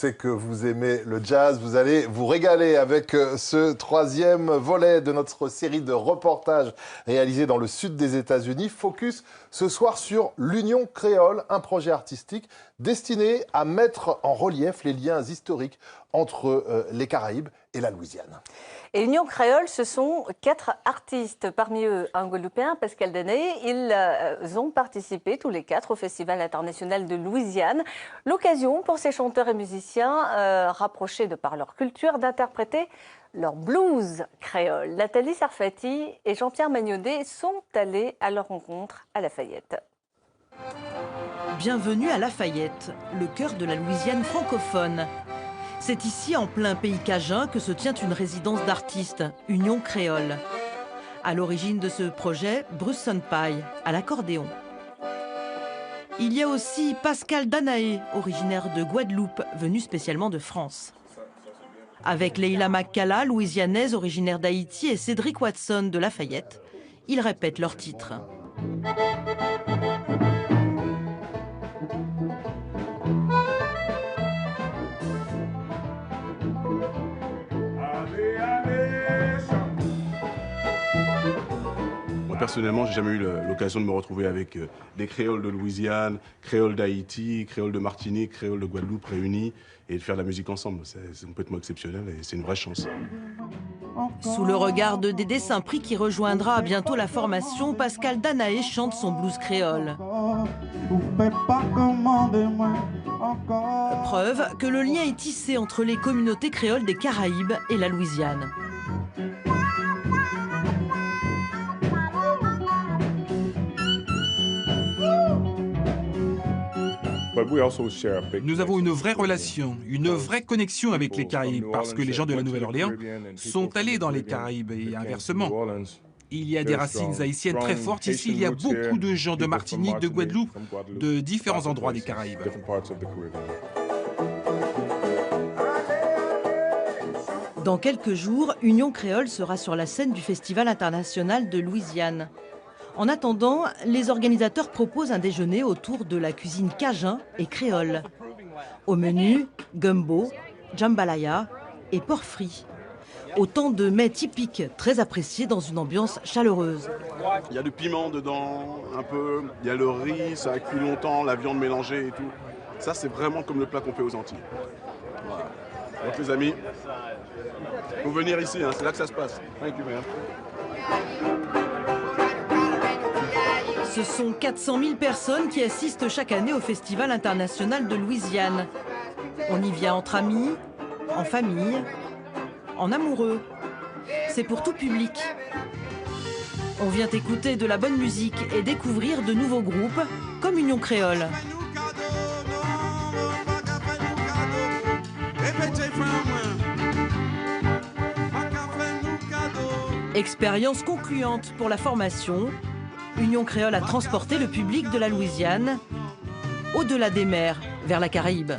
C'est que vous aimez le jazz, vous allez vous régaler avec ce troisième volet de notre série de reportages réalisés dans le sud des États-Unis. Focus ce soir sur l'Union créole, un projet artistique destiné à mettre en relief les liens historiques entre les Caraïbes et la Louisiane. Et Union créole, ce sont 4 artistes, parmi eux un Guadeloupéen, Pascal Danet. Ils ont participé tous les 4 au Festival international de Louisiane. L'occasion pour ces chanteurs et musiciens, rapprochés de par leur culture, d'interpréter leur blues créole. Nathalie Sarfati et Jean-Pierre Magnodet sont allés à leur rencontre à Lafayette. Bienvenue à Lafayette, le cœur de la Louisiane francophone. C'est ici, en plein pays cajun, que se tient une résidence d'artistes, Union créole. À l'origine de ce projet, Bruce Sonpaille, à l'accordéon. Il y a aussi Pascal Danet, originaire de Guadeloupe, venu spécialement de France. Avec Leila Makkala, louisianaise originaire d'Haïti, et Cédric Watson de Lafayette, ils répètent leurs titres. Personnellement, j'ai jamais eu l'occasion de me retrouver avec des créoles de Louisiane, créoles d'Haïti, créoles de Martinique, créoles de Guadeloupe réunis et de faire de la musique ensemble. C'est complètement exceptionnel et c'est une vraie chance. Sous le regard de Dédé Saint-Prix qui rejoindra bientôt la formation, Pascal Danet chante son blues créole. Preuve que le lien est tissé entre les communautés créoles des Caraïbes et la Louisiane. Nous avons une vraie relation, une vraie connexion avec les Caraïbes, parce que les gens de la Nouvelle-Orléans sont allés dans les Caraïbes et inversement. Il y a des racines haïtiennes très fortes ici, il y a beaucoup de gens de Martinique, de Guadeloupe, de différents endroits des Caraïbes. Dans quelques jours, Union créole sera sur la scène du Festival international de Louisiane. En attendant, les organisateurs proposent un déjeuner autour de la cuisine cajun et créole. Au menu, gumbo, jambalaya et porc frit. Autant de mets typiques, très appréciés dans une ambiance chaleureuse. Il y a du piment dedans, un peu. Il y a le riz, ça a cuit longtemps, la viande mélangée et tout. Ça, c'est vraiment comme le plat qu'on fait aux Antilles. Voilà. Donc les amis, il faut venir ici, hein, c'est là que ça se passe. Thank you, man. Ce sont 400 000 personnes qui assistent chaque année au Festival international de Louisiane. On y vient entre amis, en famille, en amoureux. C'est pour tout public. On vient écouter de la bonne musique et découvrir de nouveaux groupes, comme Union créole. Expérience concluante pour la formation. Union créole a transporté le public de la Louisiane au-delà des mers, vers la Caraïbe.